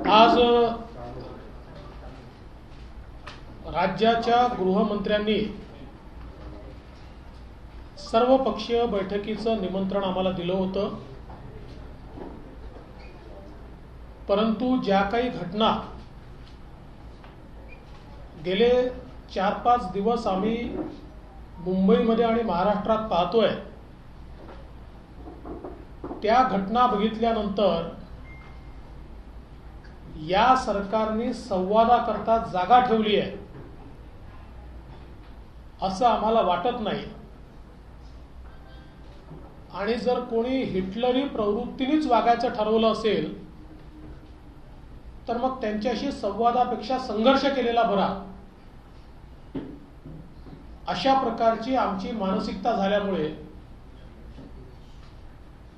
आज राज्याच्या गृहमंत्र्यांनी सर्वपक्षीय बैठकीचं निमंत्रण आम्हाला दिलं होतं, परंतु ज्या काही घटना गेले 4-5 दिवस आम्ही मुंबईमध्ये आणि महाराष्ट्रात पाहतोय, त्या घटना बघितल्यानंतर या सरकारने संवादाकरता जागा ठेवली आहे असं आम्हाला वाटत नाही। आणि जर कोणी हिटलरी प्रवृत्तीनेच वागायचं ठरवलं असेल तर मग त्यांच्याशी संवादापेक्षा संघर्ष केलेला बरा, अशा प्रकारची आमची मानसिकता झाल्यामुळे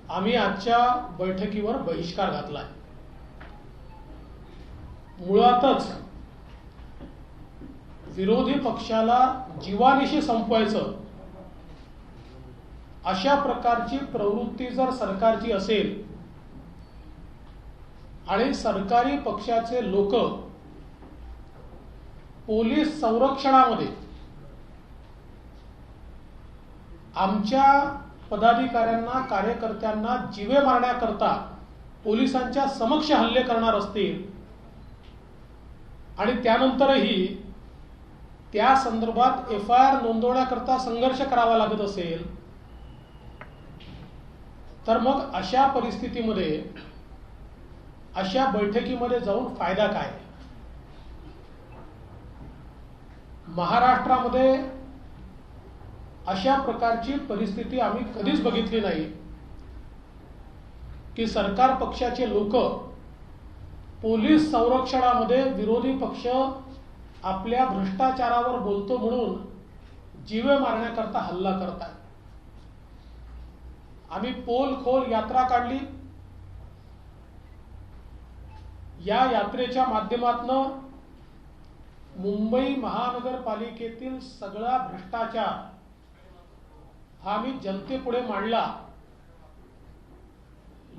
आम्ही आजच्या बैठकीवर बहिष्कार घातला। मुळातच विरोधी पक्षाला जीवानिशी संपवायचं अशा प्रकारची प्रवृत्ती जर सरकारची असेल आणि सरकारी पक्षाचे लोक पोलीस संरक्षणामध्ये आमच्या पदाधिकाऱ्यांना कार्यकर्त्यांना जीवे मारण्याकरता पोलिसांच्या समक्ष हल्ले करणार असतील आणि त्यानंतरही त्या संदर्भात FIR नोंदवण्याकरता संघर्ष करावा लागत असेल तर मग अशा परिस्थितीमध्ये अशा बैठकीमध्ये जाऊन फायदा काय? महाराष्ट्रामध्ये अशा प्रकारची परिस्थिती आम्ही कधीच बघितली नाही की सरकार पक्षाचे लोक पोलीस संरक्षणामध्ये विरोधी पक्ष आपल्या भ्रष्टाचारावर बोलतो म्हणून जीवे मारण्याकरता हल्ला करतात। आम्ही पोल खोल यात्रा काढली, या यात्रेच्या माध्यमातून मुंबई महानगरपालिकेतील सगळा भ्रष्टाचार हा आम्ही जनतेपुढे मांडला।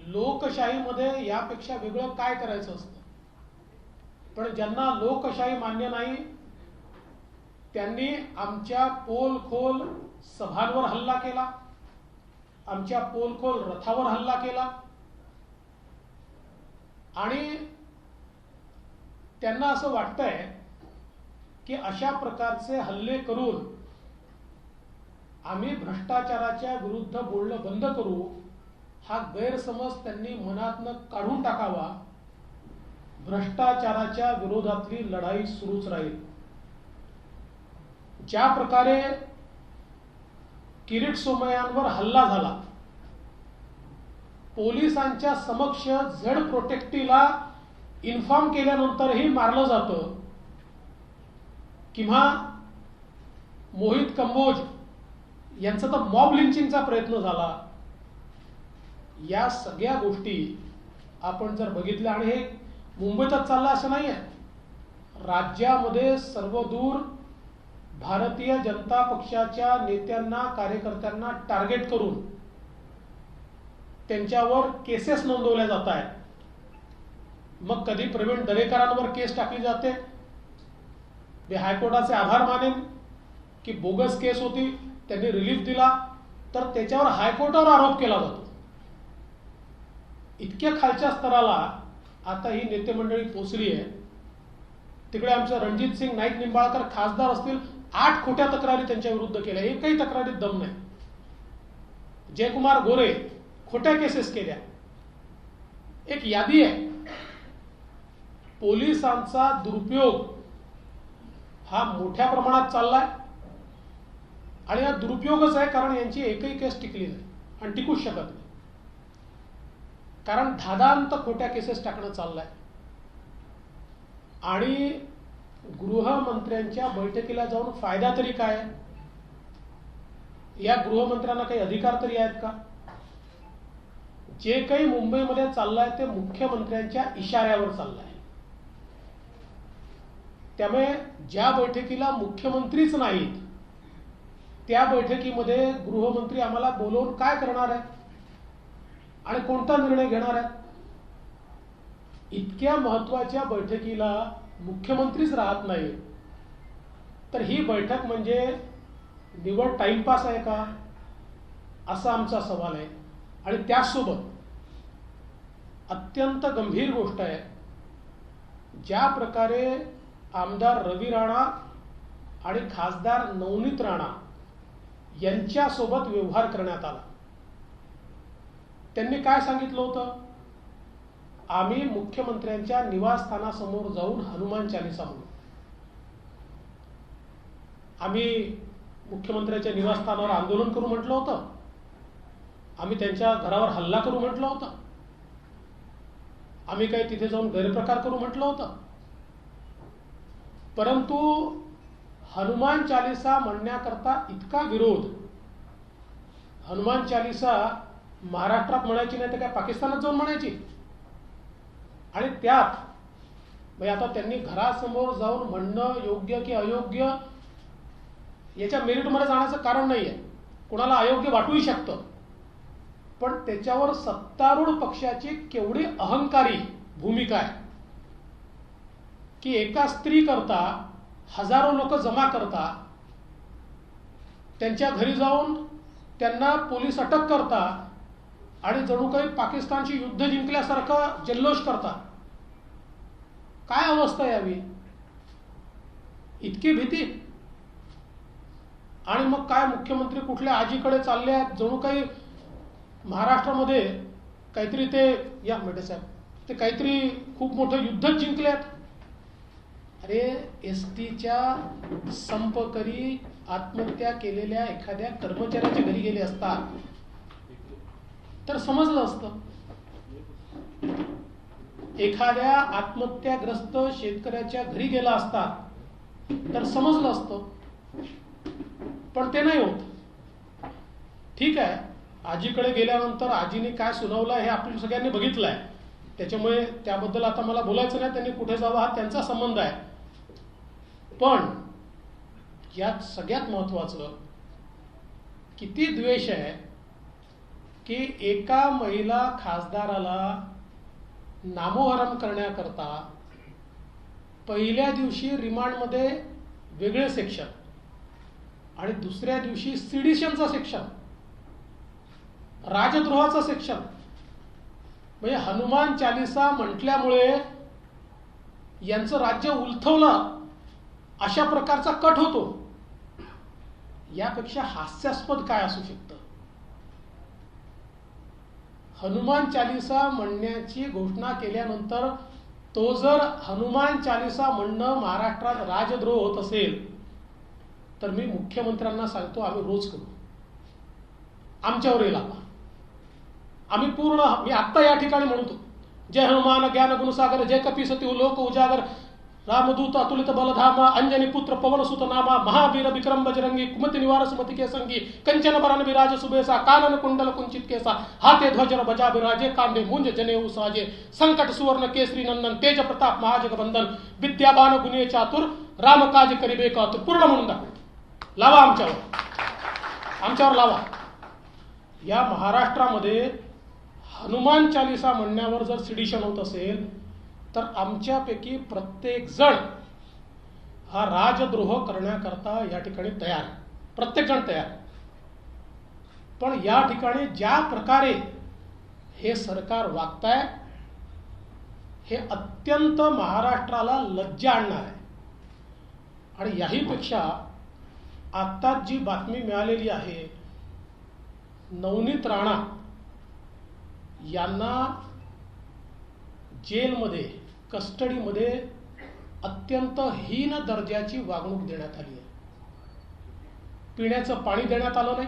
लोकशाहीमध्ये यापेक्षा वेगळं काय करायचं असतं, पण ज्यांना लोकशाही मान्य नाही त्यांनी आमच्या पोलखोल सभांवर हल्ला केला, आमच्या पोलखोल रथावर हल्ला केला आणि त्यांना असं वाटतंय की अशा प्रकारचे हल्ले करून आम्ही भ्रष्टाचाराच्या विरुद्ध बोलणं बंद करू, हा गैरसमज त्यांनी मनातनं काढून टाकावा। भ्रष्टाचाराच्या विरोधातली लढाई सुरूच राहील। ज्या प्रकारे किरीट सोमय्यांवर हल्ला झाला, पोलिसांच्या समक्ष झेड प्रोटेक्टिव्हला इन्फॉर्म केल्यानंतरही मारलं जातं, किंवा मोहित कंबोज यांचा तर मॉब लिंचिंगचा प्रयत्न झाला, या सगळ्या गोष्टी आपण जर बघितल्या, आणि हे मुंबईतच चाललं असं नाही आहे, राज्यामध्ये सर्वदूर भारतीय जनता पक्षाच्या नेत्यांना कार्यकर्त्यांना टार्गेट करून त्यांच्यावर केसेस नोंदवल्या जात आहेत। मग कधी प्रवीण दरेकरांवर केस टाकली जाते, मी हायकोर्टाचे आभार मानेन की बोगस केस होती, त्यांनी रिलीफ दिला, तर त्याच्यावर हायकोर्टावर आरोप केला जातो। इतक्या खालच्या स्तराला आता ही नेते मंडळी पोचली आहे। तिकडे आमचे रणजित सिंग नाईक निंबाळकर खासदार असतील, 8 खोट्या तक्रारी त्यांच्या विरुद्ध केल्या, एकही तक्रारीत दम नाही। जयकुमार गोरे खोट्या केसेस केल्या, एक यादी आहे। पोलिसांचा दुरुपयोग हा मोठ्या प्रमाणात चाललाय आणि हा दुरुपयोगच आहे, कारण यांची एकही केस टिकली नाही आणि टिकूच शकत नाही, कारण धादांत खोट्या केसेस टाकणं चाललंय। आणि गृहमंत्र्यांच्या बैठकीला जाऊन फायदा तरी काय? या गृहमंत्र्यांना काही अधिकार तरी आहेत का? जे काही मुंबईमध्ये चाललंय ते मुख्यमंत्र्यांच्या इशाऱ्यावर चाललंय। त्यामुळे ज्या बैठकीला मुख्यमंत्रीच नाहीत त्या बैठकीमध्ये गृहमंत्री आम्हाला बोलवून काय करणार आहे आणि कोणता निर्णय घेणार आहे? इतक्या महत्वाच्या बैठकीला मुख्यमंत्रीच राहत नाही, तर ही बैठक म्हणजे निवड टाइमपास आहे का, असा आमचा सवाल आहे. आणि त्याचसोबत अत्यंत गंभीर गोष्ट आहे, ज्या प्रकारे आमदार रवी राणा आणि खासदार नवनीत राणा यांच्यासोबत व्यवहार करण्यात आला. त्यांनी काय सांगितलं होतं, आम्ही मुख्यमंत्र्यांच्या निवासस्थानासमोर जाऊन हनुमान चालीसा म्हणू. आम्ही मुख्यमंत्र्यांच्या निवासस्थानावर आंदोलन करू म्हटलं होतं, आम्ही त्यांच्या घरावर हल्ला करू म्हटलं होतं, आम्ही काही तिथे जाऊन गैरप्रकार करू म्हटलं होतं. परंतु हनुमान चालीसा म्हणण्याकरता इतका विरोध, हनुमान चालीसा महाराष्ट्रात म्हणायची नाही तर काय पाकिस्तानात जाऊन म्हणायची. आणि त्यात म्हणजे आता त्यांनी घरासमोर जाऊन म्हणणं योग्य की अयोग्य याच्या मेरिटमध्ये जाण्याचं कारण नाही आहे, कोणाला अयोग्य वाटूही शकतं. पण त्याच्यावर सत्तारूढ पक्षाची केवढी अहंकारी भूमिका आहे की एका स्त्री करता हजारो लोक जमा करता, त्यांच्या घरी जाऊन त्यांना पोलीस अटक करता आणि जणू काही पाकिस्तानची युद्ध जिंकल्यासारखं जल्लोष करता. काय अवस्था यावी, इतकी भीती. आणि मग काय मुख्यमंत्री कुठल्या आजीकडे चालले आहेत, जणू काही महाराष्ट्रामध्ये काहीतरी ते या मेढे साहेब ते काहीतरी खूप मोठं युद्धच जिंकल्यात. अरे एसटीच्या संपकरी आत्महत्या केलेल्या एखाद्या कर्मचाऱ्याच्या घरी गेले असतात तर समजलं असतं, एखाद्या आत्महत्याग्रस्त शेतकऱ्याच्या घरी गेला असता तर समजलं असतं. पण ते नाही होत. ठीक आहे, आजीकडे गेल्यानंतर आजीने काय सुनावलं हे आपण सगळ्यांनी बघितलं आहे, त्याच्यामुळे त्याबद्दल आता मला बोलायचं नाही, त्यांनी कुठे जावं हा त्यांचा संबंध आहे. पण यात सगळ्यात महत्वाचं किती द्वेष आहे की एका महिला खासदाराला नामोहरम करण्याकरता पहिल्या दिवशी रिमांडमध्ये वेगळे सेक्शन आणि दुसऱ्या दिवशी सिडिशनचा सेक्शन, राजद्रोहाचा सेक्शन. म्हणजे हनुमान चालीसा म्हटल्यामुळे यांचं राज्य उलथवलं अशा प्रकारचा कट होतो. यापेक्षा हास्यास्पद काय असू शकतं. हनुमान चालीसा म्हणण्याची घोषणा केल्यानंतर तो जर हनुमान चालीसा म्हणणं महाराष्ट्रात राजद्रोह होत असेल तर मी मुख्यमंत्र्यांना सांगतो, आम्ही रोज करू, आमच्यावर येईल. आम्ही पूर्ण, मी आत्ता या ठिकाणी म्हणतो, जय हनुमान ज्ञान गुणसागर, जय कपीसती लोक उजागर, रामदूत अतुलित बलधामा, अंजनी पुत्र पवन सुत नामा, महावीर विक्रम बजरंगी, कुमति निवार सुमति के संगी, कंचन बरन विराज सुबेसा, कानन कुंडल कुंचित केसा, हाथे ध्वजर बजा विराजे, कांधे मुंज जनेऊ साजे, संकट सुवर्ण केसरी नंदन, तेज प्रताप महाजगबंदन, विद्याबान गुणे चातुर, राम काज करिबे कातुर. पूर्ण म्हणून दाखव, लावा आमच्यावर लावा. या महाराष्ट्रामध्ये हनुमान चालीसा म्हणण्यावर जर सिडिशन होत असेल तर आमच्यापैकी प्रत्येक जण हा राजद्रोह करण्याकरता या ठिकाणी तयार, प्रत्येक जण तयार. पण या ठिकाणी ज्या प्रकारे हे सरकार वागताय हे अत्यंत महाराष्ट्राला लज्जा आणणार आहे. आणि याहीपेक्षा आत्ताच जी बातमी मिळालेली आहे, नवनीत राणा यांना जेलमध्ये कस्टडीमध्ये अत्यंत हीन दर्जाची वागणूक देण्यात आली आहे. पिण्याचं पाणी देण्यात आलं नाही,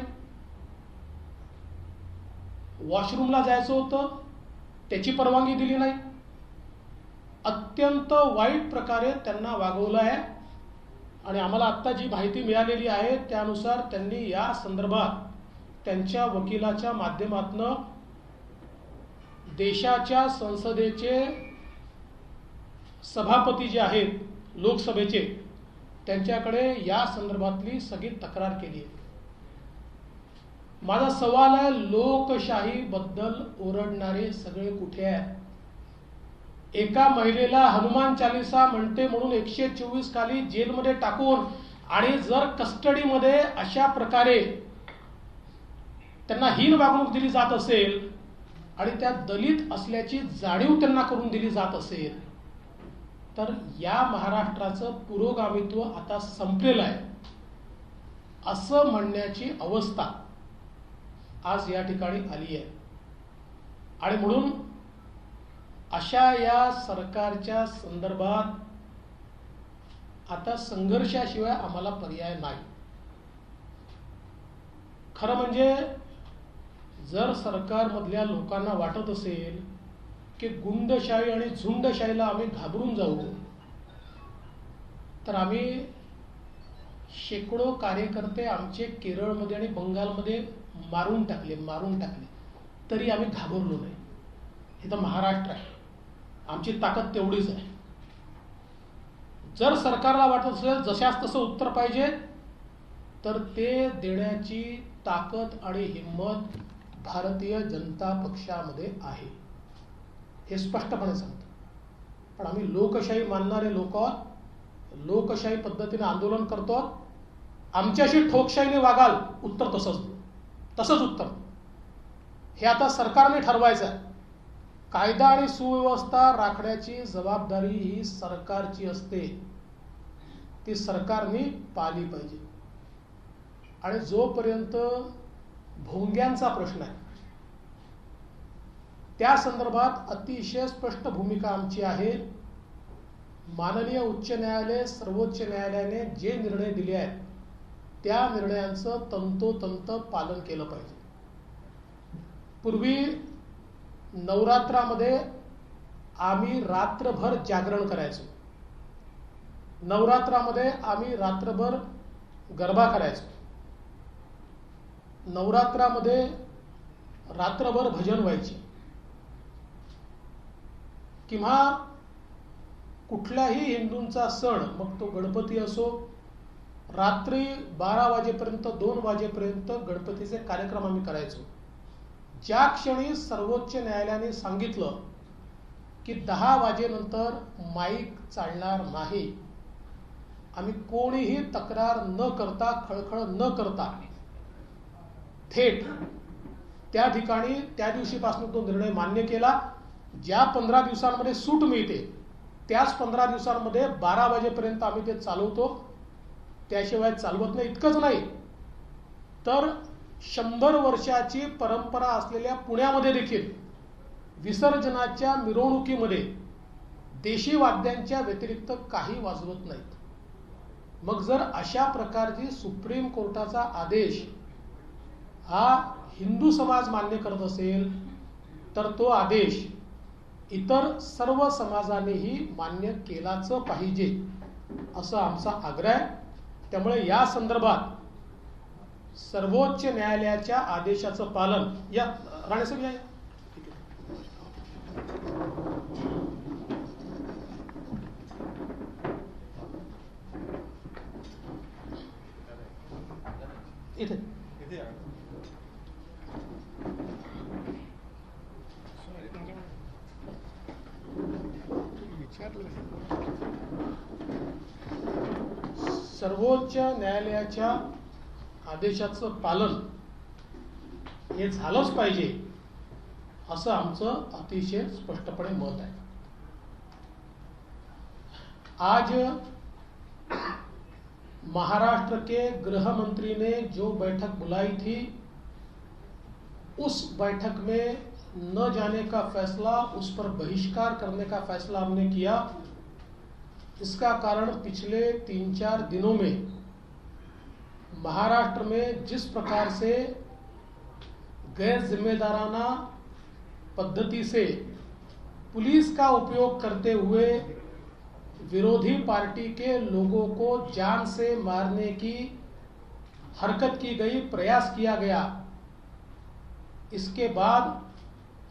वॉशरूमला जायचं होतं त्याची परवानगी दिली नाही. अत्यंत वाईट प्रकारे त्यांना वागवलं आहे. आणि आम्हाला आत्ता जी माहिती मिळालेली आहे त्यानुसार त्यांनी या संदर्भात त्यांच्या वकिलाच्या माध्यमातून देशाच्या संसदेचे सभापती जे आहेत लोकसभेचे त्यांच्याकडे या संदर्भातली सगळी तक्रार केली आहे. माझा सवाल आहे, लोकशाही बद्दल ओरडणारे सगळे कुठे आहेत? एका महिलेला हनुमान चालीसा म्हणते म्हणून 124 खाली जेलमध्ये टाकून आणि जर कस्टडीमध्ये अशा प्रकारे त्यांना हीन वागणूक दिली जात असेल आणि त्या दलित असल्याची जाणीव त्यांना करून दिली जात असेल तर या महाराष्ट्राचं पुरोगामित्व आता संपलेलं आहे असं म्हणण्याची अवस्था आज या ठिकाणी आली आहे. आणि म्हणून अशा या सरकारच्या संदर्भात आता संघर्षाशिवाय आम्हाला पर्याय नाही. खरं म्हणजे जर सरकारमधल्या लोकांना वाटत असेल की गुंडशाही आणि झुंडशाहीला आम्ही घाबरून जाऊ तर आम्ही शेकडो कार्यकर्ते आमचे केरळमध्ये आणि बंगालमध्ये मारून टाकले तरी आम्ही घाबरलो नाही. हे तर महाराष्ट्र आहे, आमची ताकद तेवढीच आहे. जर सरकारला वाटत असेल जशास तसं उत्तर पाहिजे तर ते देण्याची ताकद आणि हिंमत भारतीय जनता पक्षामध्ये आहे, हे स्पष्टपणे सांगतो. पण आम्ही लोकशाही मानणारे लोक आहोत, लोकशाही पद्धतीने आंदोलन करतो. आमच्याशी ठोकशाहीने वागाल उत्तर तसंच उत्तर. हे आता सरकारने ठरवायचं आहे. कायदा आणि सुव्यवस्था राखण्याची जबाबदारी ही सरकारची असते, ती सरकारने पाळली पाहिजे. आणि जोपर्यंत भोंग्यांचा प्रश्न आहे त्या संदर्भात अतिशय स्पष्ट भूमिका आमची आहे. माननीय उच्च न्यायालय, सर्वोच्च न्यायालयाने जे निर्णय दिले आहेत त्या निर्णयांचं तंतोतंत पालन केलं पाहिजे. पूर्वी नवरात्रामध्ये आम्ही रात्रभर जागरण करायचो, नवरात्रामध्ये आम्ही रात्रभर गरबा करायचो, नवरात्रामध्ये रात्रभर भजन व्हायचे. किंवा कुठल्याही हिंदूंचा सण, मग तो गणपती असो, रात्री 12 वाजेपर्यंत 2 वाजेपर्यंत गणपतीचे कार्यक्रम आम्ही करायचो. ज्या क्षणी सर्वोच्च न्यायालयाने सांगितलं की 10 वाजेनंतर माईक चालणार नाही, आम्ही कोणीही तक्रार न करता, खळखळ न करता थेट त्या ठिकाणी त्या दिवशीपासून तो निर्णय मान्य केला. ज्या 15 दिवसांमध्ये सूट मिळते त्याच 15 दिवसांमध्ये 12 वाजेपर्यंत आम्ही ते चालवतो, त्याशिवाय चालवत नाही. इतकंच नाही तर 100 वर्षाची परंपरा असलेल्या पुण्यामध्ये देखील विसर्जनाच्या मिरवणुकीमध्ये देशी वाद्यांच्या व्यतिरिक्त काही वाजवत नाहीत. मग जर अशा प्रकारची सुप्रीम कोर्टाचा आदेश हा हिंदू समाज मान्य करत असेल तर तो आदेश इतर सर्व समाजानेही मान्य केलाच पाहिजे असा आमचा आग्रह आहे. त्यामुळे या संदर्भात सर्वोच्च न्यायालयाच्या आदेशाचं पालन, या राणेसाहेब या इथे सर्वोच्च न्यायालयाच्या आदेशाचं पालन हे झालंच पाहिजे असं आमचं अतिशय स्पष्टपणे मत आहे. आज महाराष्ट्र के गृह मंत्री ने जो बैठक बुलाई थी उस बैठक में न जाने का फैसला, उस पर बहिष्कार करने का फैसला हमने किया. इसका कारण पिछले 3-4 दिनों में महाराष्ट्र में जिस प्रकार से गैर जिम्मेदाराना पद्धति से पुलिस का उपयोग करते हुए विरोधी पार्टी के लोगों को जान से मारने की हरकत की गई, प्रयास किया गया. इसके बाद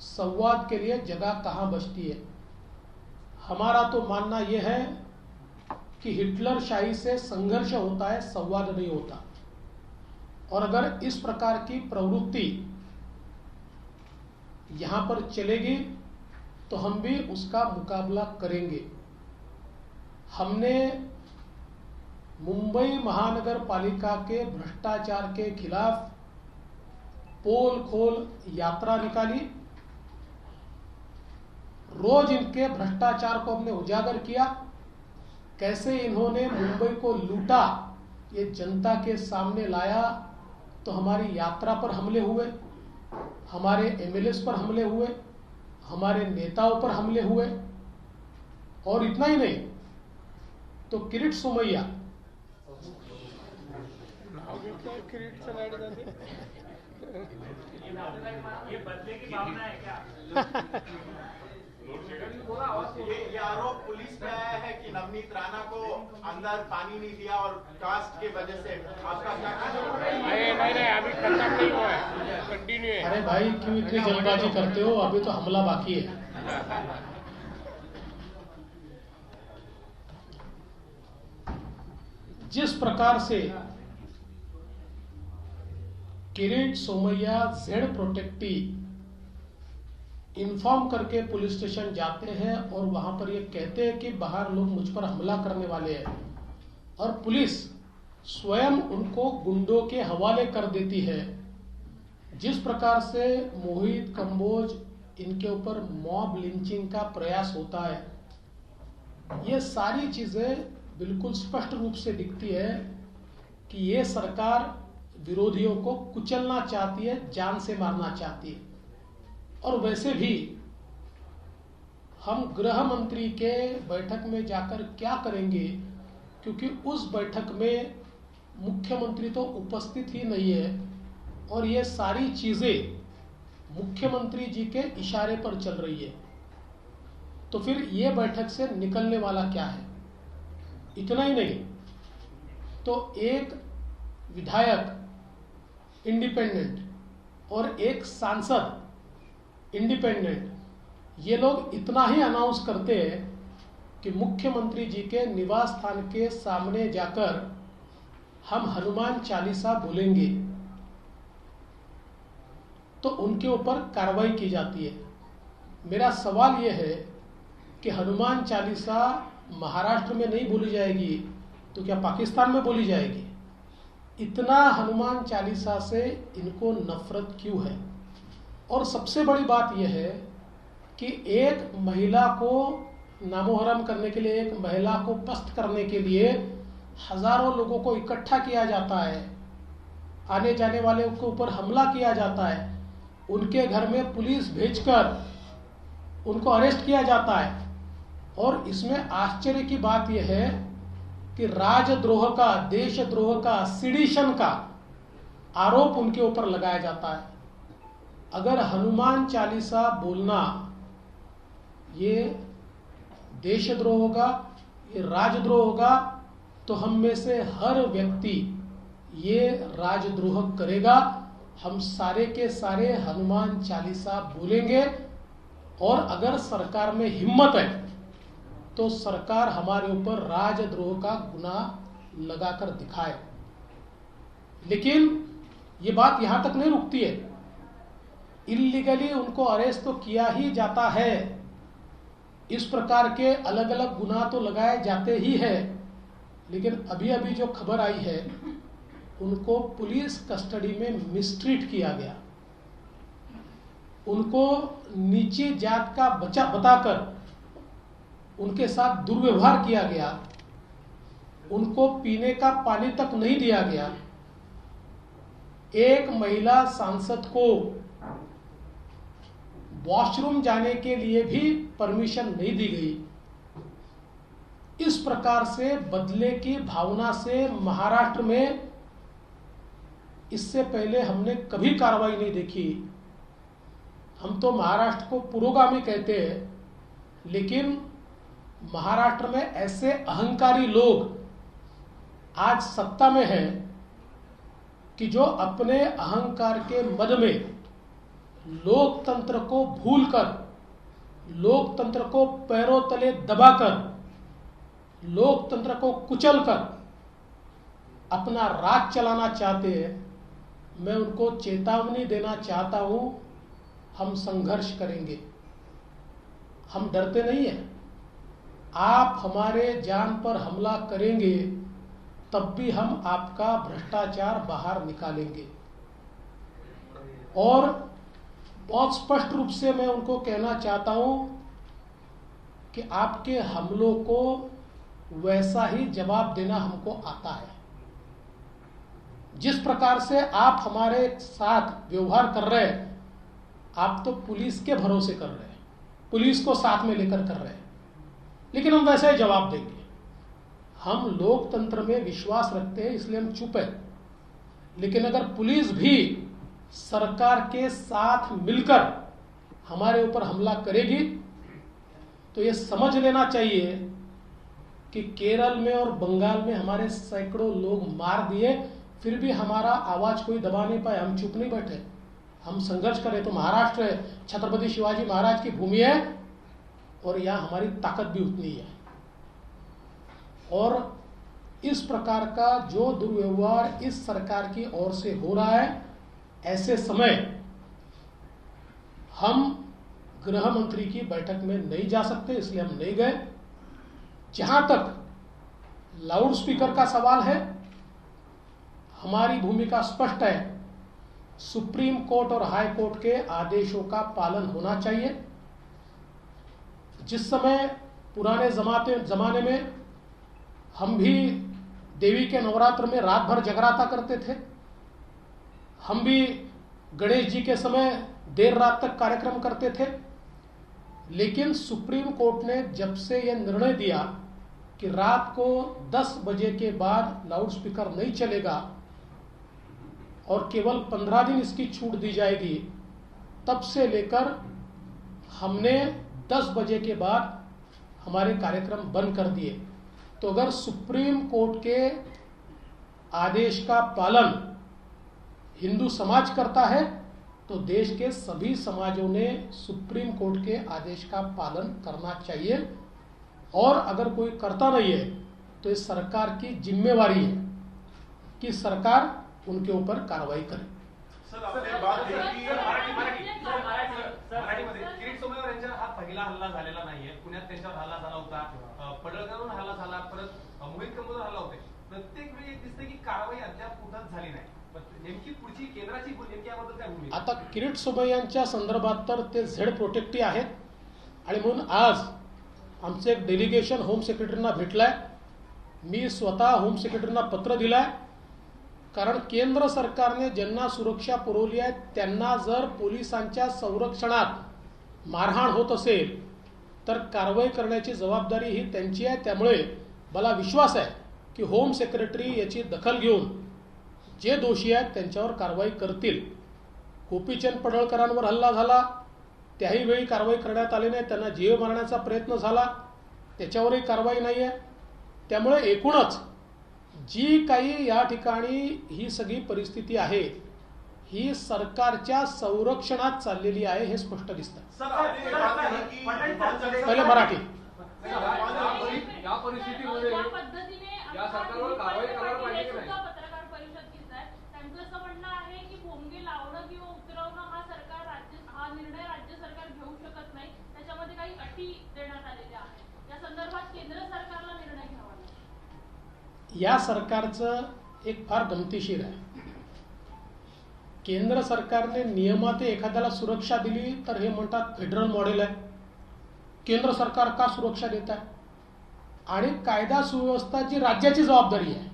संवाद के लिए जगह कहां बचती है. हमारा तो मानना यह है कि हिटलर शाही से संघर्ष होता है, संवाद नहीं होता. और अगर इस प्रकार की प्रवृत्ति यहां पर चलेगी तो हम भी उसका मुकाबला करेंगे। हमने मुंबई महानगर पालिका के भ्रष्टाचार के खिलाफ पोल खोल यात्रा निकाली। रोज इनके भ्रष्टाचार को हमने उजागर किया, कैसे इन्होंने मुंबई को लूटा ये जनता के सामने लाया। तो हमारी यात्रा पर हमले हुए, हमारे एमएलएस पर हमले हुए, हमारे नेताओं पर हमले हुए, और इतना ही नहीं तो किरीट सोमैया ये बदले की भावना है क्या? ये आरोप पुलिस पे आया है कि नवनीत राणा को अंदर पानी नहीं दिया और कास्ट के वजह से। आपका क्या कहना है? नहीं अभी खत्म नहीं हुआ है, कंटिन्यू है। अरे भाई क्यों इतनी जल्दबाजी करते हो, अभी तो हमला बाकी है। जिस प्रकार से Kirit Somaiya Z protectee inform करके पुलिस स्टेशन जाते हैं और वहां पर ये कहते हैं कि बाहर लोग मुझ पर हमला करने वाले हैं, और पुलिस स्वयं उनको गुंडों के हवाले कर देती है। जिस प्रकार से मोहित कंबोज इनके ऊपर मॉब लिंचिंग का प्रयास होता है, ये सारी चीजें बिल्कुल स्पष्ट रूप से दिखती है कि ये सरकार विरोधियों को कुचलना चाहती है, जान से मारना चाहती है। और वैसे भी हम गृह मंत्री के बैठक में जाकर क्या करेंगे, क्योंकि उस बैठक में मुख्यमंत्री तो उपस्थित ही नहीं है और ये सारी चीजें मुख्यमंत्री जी के इशारे पर चल रही है। तो फिर ये बैठक से निकलने वाला क्या है? इतना ही नहीं तो एक विधायक इंडिपेंडेंट और एक सांसद इंडिपेंडेंट, ये लोग इतना ही अनाउंस करते हैं कि मुख्यमंत्री जी के निवास स्थान के सामने जाकर हम हनुमान चालीसा बोलेंगे, तो उनके ऊपर कार्रवाई की जाती है। मेरा सवाल यह है कि हनुमान चालीसा महाराष्ट्र में नहीं बोली जाएगी तो क्या पाकिस्तान में बोली जाएगी? इतना हनुमान चालीसा से इनको नफरत क्यों है? और सबसे बड़ी बात यह है कि एक महिला को नामोहरम करने के लिए, एक महिला को पस्त करने के लिए हजारों लोगों को इकट्ठा किया जाता है, आने जाने वाले के ऊपर हमला किया जाता है, उनके घर में पुलिस भेजकर उनको अरेस्ट किया जाता है। और इसमें आश्चर्य की बात यह है कि राजद्रोह का, देशद्रोह का, सिडिशन का आरोप उनके ऊपर लगाया जाता है। अगर हनुमान चालीसा बोलना ये देशद्रोह होगा, ये राजद्रोह होगा, तो हम में से हर व्यक्ति ये राजद्रोह करेगा। हम सारे के सारे हनुमान चालीसा बोलेंगे, और अगर सरकार में हिम्मत है तो सरकार हमारे ऊपर राजद्रोह का गुनाह लगाकर दिखाए। लेकिन ये बात यहां तक नहीं रुकती है, इल्लीगली उनको अरेस्ट तो किया ही जाता है, इस प्रकार के अलग अलग गुनाह तो लगाए जाते ही है। लेकिन अभी अभी जो खबर आई है, उनको पुलिस कस्टडी में मिसट्रीट किया गया, उनको नीची जात का बच्चा बताकर उनके साथ दुर्व्यवहार किया गया, उनको पीने का पानी तक नहीं दिया गया। एक महिला सांसद को वॉशरूम जाने के लिए भी परमिशन नहीं दी गई। इस प्रकार से बदले की भावना से महाराष्ट्र में इससे पहले हमने कभी कार्रवाई नहीं देखी। हम तो महाराष्ट्र को पुरोगामी कहते हैं, लेकिन महाराष्ट्र में ऐसे अहंकारी लोग आज सत्ता में हैं कि जो अपने अहंकार के मद में लोकतंत्र को भूलकर, लोकतंत्र को पैरों तले दबाकर, लोकतंत्र को कुचलकर अपना राज चलाना चाहते हैं। मैं उनको चेतावनी देना चाहता हूं, हम संघर्ष करेंगे, हम डरते नहीं हैं। आप हमारे जान पर हमला करेंगे तब भी हम आपका भ्रष्टाचार बाहर निकालेंगे। और बहुत स्पष्ट रूप से मैं उनको कहना चाहता हूं कि आपके हमलों को वैसा ही जवाब देना हमको आता है। जिस प्रकार से आप हमारे साथ व्यवहार कर रहे हैं, आप तो पुलिस के भरोसे कर रहे हैं, पुलिस को साथ में लेकर कर रहे हैं, लेकिन हम वैसा ही जवाब देंगे। हम लोकतंत्र में विश्वास रखते हैं, इसलिए हम चुप हैं। लेकिन अगर पुलिस भी सरकार के साथ मिलकर हमारे ऊपर हमला करेगी तो ये समझ लेना चाहिए कि केरल में और बंगाल में हमारे सैकड़ों लोग मार दिए, फिर भी हमारा आवाज कोई दबा नहीं पाए। हम चुप नहीं बैठे, हम संघर्ष करें। तो महाराष्ट्र है, छत्रपति शिवाजी महाराज की भूमि है और यहां हमारी ताकत भी उतनी है। और इस प्रकार का जो दुर्व्यवहार इस सरकार की ओर से हो रहा है, ऐसे समय हम गृह मंत्री की बैठक में नहीं जा सकते, इसलिए हम नहीं गए। जहां तक लाउड स्पीकर का सवाल है, हमारी भूमिका स्पष्ट है। सुप्रीम कोर्ट और हाई कोर्ट के आदेशों का पालन होना चाहिए। जिस समय पुराने जमाने में हम भी देवी के नवरात्र में रात भर जगराता करते थे, हम भी गणेश जी के समय देर रात तक कार्यक्रम करते थे, लेकिन सुप्रीम कोर्ट ने जब से यह निर्णय दिया कि रात को 10 बजे के बाद लाउड स्पीकर नहीं चलेगा और केवल 15 दिन इसकी छूट दी जाएगी, तब से लेकर हमने 10 बजे के बाद हमारे कार्यक्रम बंद कर दिए। तो अगर सुप्रीम कोर्ट के आदेश का पालन हिंदू समाज करता है तो देश के सभी समाजों ने सुप्रीम कोर्ट के आदेश का पालन करना चाहिए। और अगर कोई करता नहीं है तो इस सरकार की जिम्मेवारी है कि सरकार उनके ऊपर कार्रवाई करे। सर आपने बात की किरीट सोमय्या यांच्या हा पहिला हल्ला झालेला नाहीये। पुण्यात त्यांच्यावर हल्ला झाला होता, पडळकरहून हल्ला झाला, परत मोहित कंबोजवर हल्ला होते। प्रत्येक वेळी दिसते की कारवाई अद्याप कुठंच झाली नाही। नेमकी पुढची केंद्राची नेमकी याबद्दल काय भूमिका? आता किरीट सोमय्यांच्या संदर्भात तर ते झेड प्रोटेक्टिव्ह आहेत आणि म्हणून आज आमचं एक डेलिगेशन होम सेक्रेटरींना भेटलंय। मी स्वतः होम सेक्रेटरींना पत्र दिलंय, कारण केंद्र सरकारने ज्यांना सुरक्षा पुरवली आहे त्यांना जर पोलिसांच्या संरक्षणात मारहाण होत असेल तर कारवाई करण्याची जबाबदारी ही त्यांची आहे। त्यामुळे मला विश्वास आहे की होम सेक्रेटरी याची दखल घेऊन जे दोषी आहेत त्यांच्यावर कारवाई करतील। गोपीचंद पडळकरांवर हल्ला झाला, त्याही वेळी कारवाई करण्यात आली नाही, त्यांना जीव मारण्याचा प्रयत्न झाला, त्याच्यावरही कारवाई नाही आहे। त्यामुळे एकूणच जी काही या ठिकाणी ही सगळी परिस्थिती आहे ही सरकारच्या संरक्षणात चाललेली आहे हे स्पष्ट दिसतं। सर आपने बात कही की पहिले मराठी या परिस्थितीमध्ये या सरकारवर कारवाई करायला पाहिजे की नाही? पत्रकार परिषद घेत आहे, त्यांचं असं म्हणणं आहे की भोंगे लावणं किंवा उतरवणं हा निर्णय राज्य सरकार घेऊ शकत नाही, त्याच्यामध्ये काही अटी देण्यात आलेल्या आहेत। या संदर्भात केंद्र सरकारला निर्णय घ्यावा लागेल। या सरकारचं एक फार गमतीशीर आहे। केंद्र सरकारने नियमात एखाद्याला सुरक्षा दिली तर हे म्हणतात फेडरल मॉडेल आहे, केंद्र सरकार का सुरक्षा देत आहे, आणि कायदा सुव्यवस्था जी राज्याची जबाबदारी आहे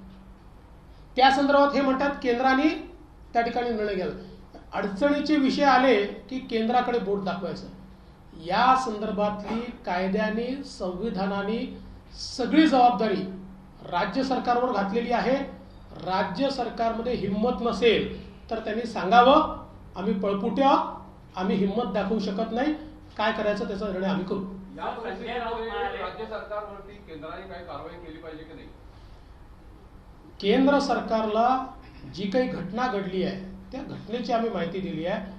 त्या संदर्भात हे म्हणतात केंद्राने त्या ठिकाणी निर्णय घ्यावा। अडचणीचे विषय आले की केंद्राकडे बोट दाखवायचं। या संदर्भातली कायद्याने संविधानाने सगळी जबाबदारी राज्य सरकारवर घातलेली आहे। राज्य सरकारमध्ये हिम्मत नसेल तर त्यांनी सांगावं आम्ही पळपुटे आहोत, आम्ही हिम्मत दाखवू शकत नाही, काय करायचं त्याचा निर्णय आम्ही करू। या परिस्थितीमध्ये राज्य सरकारवरती केंद्राने काही कारवाई केली पाहिजे की नाही? केंद्र सरकारला जी काही घटना घडली आहे त्या घटनेची आम्ही माहिती दिली आहे।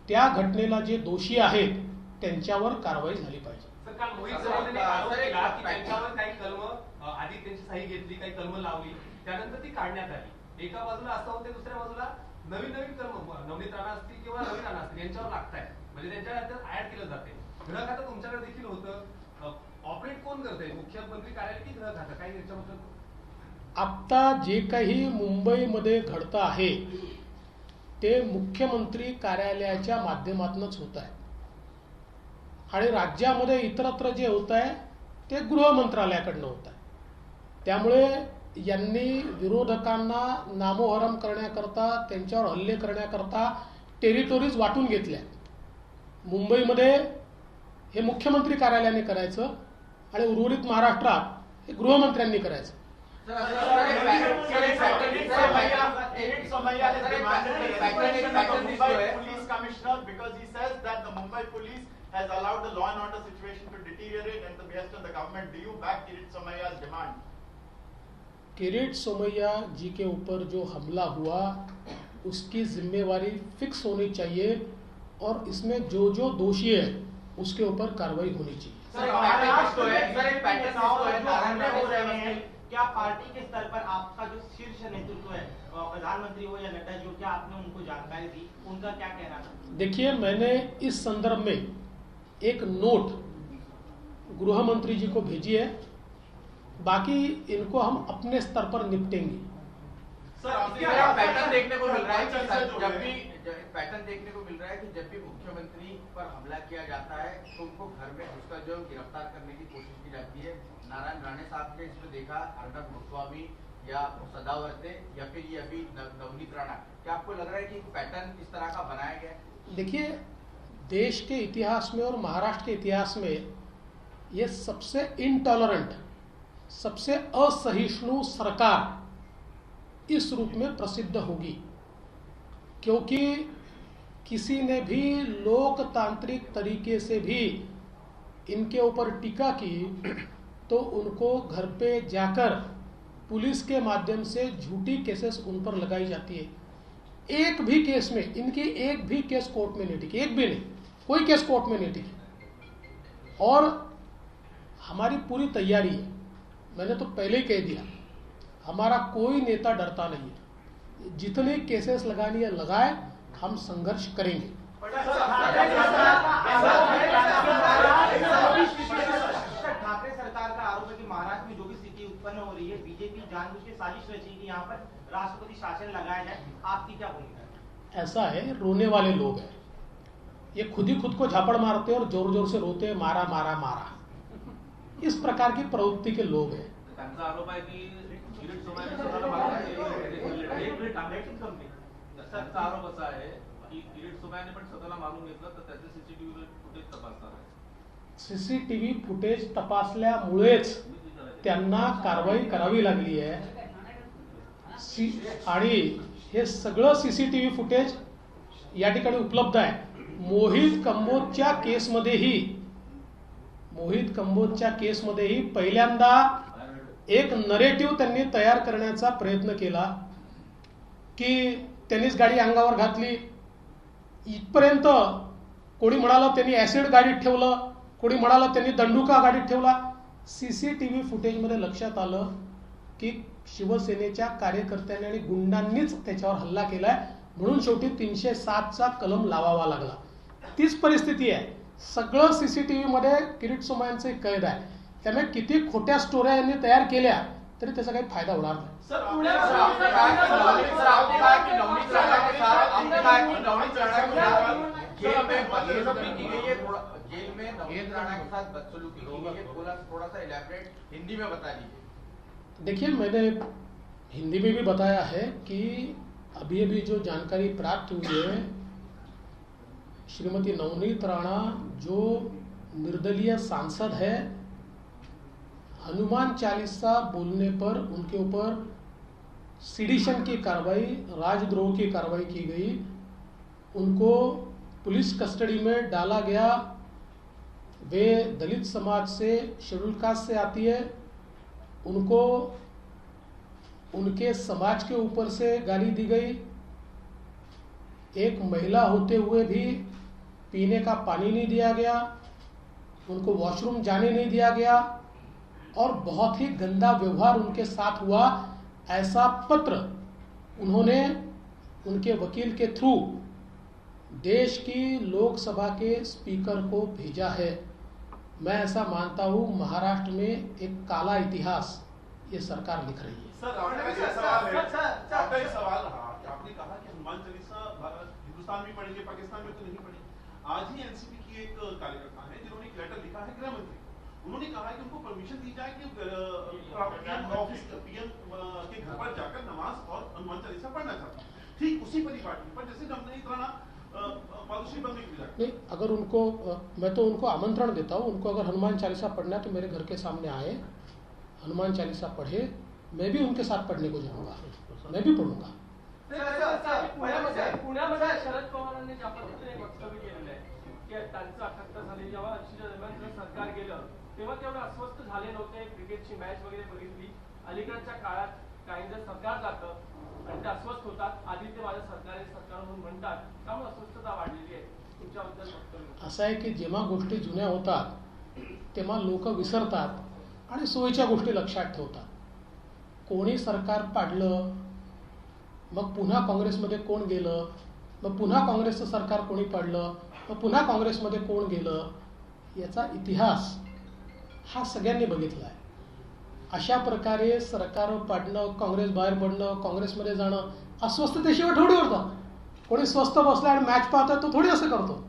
त्या घटनेला जे दोषी आहेत त्यांच्यावर कारवाई झाली पाहिजे। सर काल मोहित कंबोजने आरोप केला की त्यांच्यावर काही कलम आधी त्यांची सही घेतली, काही कलम लावली, त्यानंतर ती काढण्यात आली। एका बाजूला असं होते, दुसऱ्या बाजूला नवीन कलम नवनीत राणा असतील किंवा रवी राणा असतील यांच्यावर लागतायत, म्हणजे त्यांच्या ऍड केलं जाते। गृह खातं तुमच्याकडे देखील होतं, ऑपरेट कोण करते, मुख्यमंत्री कार्यालय की गृह खातं, काही याच्याबद्दल? आत्ता जे काही मुंबईमध्ये घडतं आहे ते मुख्यमंत्री कार्यालयाच्या माध्यमातूनच होत आहे आणि राज्यामध्ये इतरत्र जे होत आहे ते गृह मंत्रालयाकडनं होत आहे. त्यामुळे यांनी विरोधकांना नामोहरम करण्याकरता, त्यांच्यावर हल्ले करण्याकरता टेरिटोरीज वाटून घेतल्या. मुंबईमध्ये हे मुख्यमंत्री कार्यालयाने करायचं आणि उर्वरित महाराष्ट्रात हे गृहमंत्र्यांनी करायचं. Kirit Somaiya has demanded the resignation of the Mumbai police commissioner because he says that the Mumbai police has allowed the law and order situation to deteriorate at the behest of the government. Do you back Kirit Somaiya's demand? Kirit Somaiya जी के ऊपर जो हमला हुआ उसकी जिम्मेवारी fix होनी चाहिए और इसमें जो जो दोषी है उसके ऊपर कार्रवाई होनी चाहिए. क्या पार्टी के स्तर पर आपका जो शीर्ष नेतृत्व है, प्रधानमंत्री हो या नड्डा जी हो, क्या आपने उनको जानकारी दी, उनका क्या कहना था? देखिए, मैंने इस संदर्भ में एक नोट गृह मंत्री जी को भेजी है. बाकी इनको हम अपने स्तर पर निपटेंगे. पैटर्न देखने को मिल रहा है कि जब भी पैटर्न देखने को मिल रहा है कि जब भी मुख्यमंत्री पर हमला किया जाता है तो उनको घर में घुसकर जो गिरफ्तार करने की कोशिश की जाती है. नारायण राणे साहब के इसमें देखा, अर्नब गोस्वामी या सदावर्ते या फिर ये अभी नवनीत राणा. क्या आपको लग रहा है कि पैटर्न इस तरह का बनाया गया है? देखिए, देश के इतिहास में और महाराष्ट्र के इतिहास में ये सबसे इनटॉलरेंट, सबसे असहिष्णु सरकार इस रूप में प्रसिद्ध होगी, क्योंकि किसी ने भी लोकतांत्रिक तरीके से भी इनके ऊपर टीका की तो उनको घर पे जाकर पुलिस के माध्यम से झूठी केसेस उन पर लगाई जाती है. एक भी केस में इनकी एक भी केस कोर्ट में नहीं टिकी, एक भी नहीं, कोई केस कोर्ट में नहीं टिकी. और हमारी पूरी तैयारी है. मैंने तो पहले ही कह दिया, हमारा कोई नेता डरता नहीं है. जितने केसेस लगानी है लगाए, हम संघर्ष करेंगे. ठाकरे सरकार का आरोप है कि महाराष्ट्र में जो भी स्थिति उत्पन्न हो रही है, बीजेपी जानबूझ के साजिश रची कि यहाँ पर राष्ट्रपति शासन लगाया जाए. आपकी क्या भूमिका है? ऐसा है, रोने वाले लोग हैं. ये खुद ही खुद को झापड़ मारते हैं और जोर जोर से रोते हैं, मारा मारा मारा. इस प्रकार की प्रवृत्ति के लोग हैं. त्यांचा आरोप आहे की किरीट सोमय्याने स्वतःला मारलं. एक मिनिट थांबा, त्यांचा आरोप असा आहे की किरीट सोमय्याने पण स्वतःला मारून घेतलं, तर त्याचे सीसीटीव्ही फुटेज तपासणार आहे. सीसीटीव्ही फुटेज तपासल्यामुळेच त्यांना कारवाई करावी लागली आहे. आणि हे सगळं सीसीटीव्ही फुटेज या ठिकाणी उपलब्ध आहे. मोहित कंबोजच्या केसमध्येही पहिल्यांदा एक नरेटिव्ह त्यांनी तयार करण्याचा प्रयत्न केला की त्यांनीच गाडी अंगावर घातली. इथपर्यंत कोणी म्हणालं त्यांनी ऍसिड गाडीत ठेवलं, कोणी म्हणालं त्यांनी दंडुका गाडीत ठेवला. सीसीटीव्ही फुटेजमध्ये लक्षात आलं की शिवसेनेच्या कार्यकर्त्यांनी आणि गुंडांनीच त्याच्यावर हल्ला केलाय, म्हणून शेवटी 307चा कलम लावावा लागला. तीच परिस्थिती आहे. सगळं सीसीटीव्ही मध्ये किरीट सोमय्यांचे कैद आहे. त्यामुळे किती खोट्या स्टोऱ्या यांनी तयार केल्या तरी त्याचा काही फायदा होणार नाही. जेल में नवनीत राणा के साथ बदसलूकी की गई है, थोड़ा सा इलैबोरेट हिंदी में बता दीजिए. देखिए, मैंने हिंदी में भी बताया है कि अभी अभी जो जानकारी प्राप्त हुई है, श्रीमती नवनीत राणा जो निर्दलीय सांसद है, हनुमान चालीसा बोलने पर उनके ऊपर सिडिशन की कार्रवाई, राजद्रोह की कार्रवाई की गई. उनको पुलिस कस्टडी में डाला गया. वे दलित समाज से, शेड्यूल कास्ट से आती है. उनको उनके समाज के ऊपर से गाली दी गई. एक महिला होते हुए भी पीने का पानी नहीं दिया गया, उनको वॉशरूम जाने नहीं दिया गया और बहुत ही गंदा व्यवहार उनके साथ हुआ. ऐसा पत्र उन्होंने उनके वकील के थ्रू देश की लोकसभा के स्पीकर को भेजा है। मैं ऐसा मानता हूँ महाराष्ट्र में एक काला इतिहास ये सरकार लिख रही है। सर आपका सर, ये सवाल है, सर, आपका ये सवाल आपने कहा कि हनुमान चालीसा हिंदुस्तान में पढ़ेंगे, पाकिस्तान में तो नहीं पढ़ी। आज ही एनसीपी की एक कार्यकर्ता है जिन्होंने एक लेटर लिखा है गृह मंत्री, उन्होंने कहा है कि उनको परमिशन दी जाए कि पीएम के घर पर जाकर नमाज और हनुमान चालीसा पढ़ना चाहता है। ठीक उसी परिपाटी पर जैसे हमने इतना पादुशी बंद नहीं किया। नहीं, अगर उनको मैं तो उनको आमंत्रण देता हूँ, उनको अगर हनुमान चालीसा पढ़ना है तो मेरे घर के सामने आए, हनुमान चालीसा पढ़े, मैं भी उनके साथ पढ़ने को जाऊंगा, मैं भी पढ़ूंगा। पुण्यामध्ये शरद पवारांनी ज्या पद्धतीने वक्तव्य केलेलं आहे की त्यांचं अटक झाली, जेव्हा दरम्यान सरकार गेलं तेव्हा तेवढे अस्वस्थ झाले नव्हते। क्रिकेटची मॅच वगैरे बघितली, अलीकडच्या काळात काहींचं सरकार जातं आणि ते अस्वस्थ होतात, आधी ते माझं सरकार आहे सरकार म्हणून म्हणतात, त्यामुळे अस्वस्थता वाढलेली आहे। तुमच्याबद्दल वक्तव्य असं आहे की जेव्हा गोष्टी जुन्या होतात तेव्हा लोक विसरतात आणि सोयीच्या गोष्टी लक्षात ठेवतात। कोणी सरकार पाडलं, मग पुन्हा काँग्रेसमध्ये कोण गेलं, मग पुन्हा काँग्रेसचं सरकार कोणी पाडलं, मग पुन्हा काँग्रेसमध्ये कोण गेलं, याचा इतिहास हा सगळ्यांनी बघितला आहे। अशा प्रकारे सरकार पाडणं, काँग्रेस बाहेर पडणं, काँग्रेसमध्ये जाणं अस्वस्थतेशिवाय थोडी होतं। कोणी स्वस्थ बसला आणि मॅच पाहतोय तो थोडी असं करतो।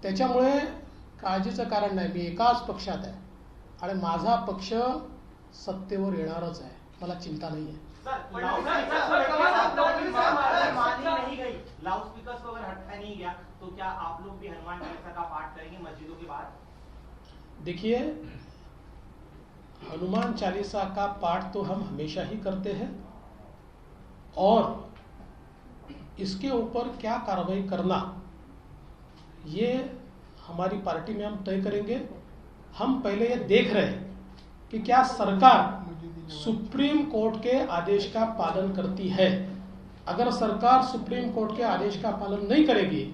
त्याच्यामुळे काळजीचं कारण नाही, मी एकाच पक्षात आहे आणि माझा पक्ष सत्तेवर येणारच आहे, मला चिंता नाही आहे। नहीं गई, लाउडस्पीकर को अगर हटाया नहीं गया तो क्या आप लोग भी हनुमान चालीसा का पाठ करेंगे मस्जिदों के बाहर? देखिए, हनुमान चालीसा का पाठ तो हम हमेशा ही करते हैं और इसके ऊपर क्या कार्रवाई करना ये हमारी पार्टी में हम तय करेंगे। हम पहले ये देख रहे हैं कि क्या सरकार सुप्रीम कोर्ट के आदेश का पालन करती है। अगर सरकार सुप्रीम कोर्ट के आदेश का पालन नहीं करेगी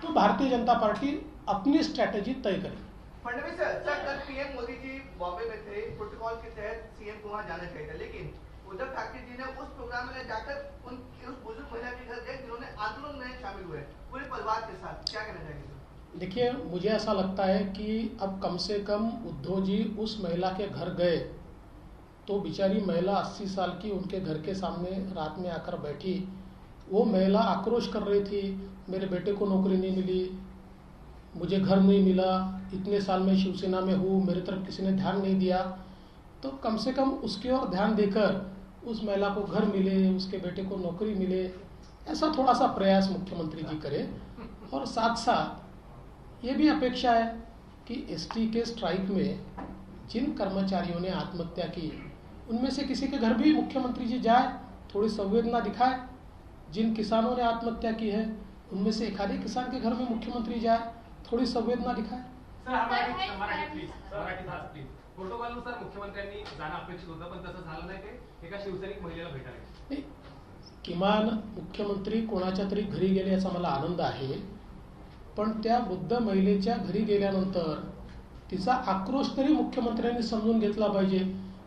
तो भारतीय जनता पार्टी अपनी स्ट्रैटेजी तय करेगी। फडणवीस सर, कल पीएम मोदी जी बॉम्बे में थे, प्रोटोकॉल के तहत सीएम को वहां जाना चाहिए था, लेकिन उद्धव ठाकरे जी ने उस प्रोग्राम में जाकर उस बुजुर्ग महिला के घर गए जिन्होंने आंदोलन में शामिल हुए पूरे परिवार के साथ, क्या कहना चाहेंगे? देखिए, मुझे ऐसा लगता है कि अब कम से कम उद्धव जी उस महिला के घर गए तो बेचारी महिला 80 साल की उनके घर के सामने रात में आकर बैठी। वो महिला आक्रोश कर रही थी, मेरे बेटे को नौकरी नहीं मिली, मुझे घर नहीं मिला, इतने साल में शिवसेना में हूँ, मेरी तरफ किसी ने ध्यान नहीं दिया। तो कम से कम उसकी ओर ध्यान देकर उस महिला को घर मिले, उसके बेटे को नौकरी मिले, ऐसा थोड़ा सा प्रयास मुख्यमंत्री जी करें। और साथ साथ ये भी अपेक्षा है कि एसटी के स्ट्राइक में जिन कर्मचारियों ने आत्महत्या की उनमें से किसी के घर भी मुख्यमंत्री जी जाए, थोड़ी संवेदना दिखाए। जिन किसानों ने आत्महत्या की है उनमें से एक आधे किसान के घर में मुख्यमंत्री जाए, थोडी संवेदना दिखाए। Marathi please, please. प्रोटोकॉलनुसार मुख्यमंत्र्यांनी जाणं अपेक्षित होतं, पण तसं झालं नाही। ते एका शिवसैनिक महिलेला भेटायला नाही, किमान मुख्यमंत्री कोणाच्या तरी घरी गेले याचा मला आनंद आहे, पण त्या वृद्ध महिलेच्या घरी गेल्यानंतर तिचा आक्रोश तरी मुख्यमंत्र्यांनी समजून घेतला पाहिजे।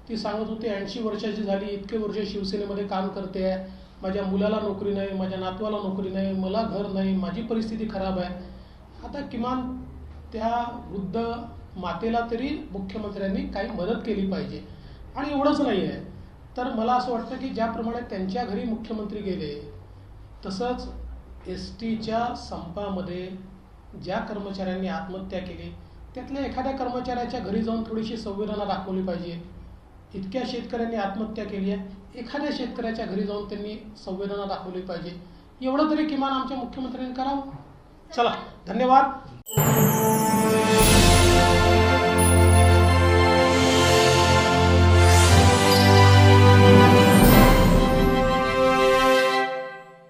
ती सांगत होती 80 वर्षाची झाली, इतके वर्ष शिवसेनेमध्ये काम करते आहे, माझ्या मुलाला नोकरी नाही, माझ्या नातवाला नोकरी नाही, मला घर नाही, माझी परिस्थिती खराब आहे। आता किमान त्या वृद्ध मातेला तरी मुख्यमंत्र्यांनी काही मदत केली पाहिजे। आणि एवढंच नाही आहे तर मला असं वाटतं की ज्याप्रमाणे त्यांच्या घरी मुख्यमंत्री गेले तसंच एसटीच्या संपामध्ये ज्या कर्मचाऱ्यांनी आत्महत्या केली त्यातल्या एखाद्या कर्मचाऱ्याच्या घरी जाऊन थोडीशी संवेदना दाखवली पाहिजे। इतक्या शेतकऱ्यांनी आत्महत्या केली आहे, एखाद्या शेतकऱ्याच्या घरी जाऊन त्यांनी संवेदना दाखवली पाहिजे। एवढं तरी किमान आमच्या मुख्यमंत्र्यांनी करावं। चला, धन्यवाद।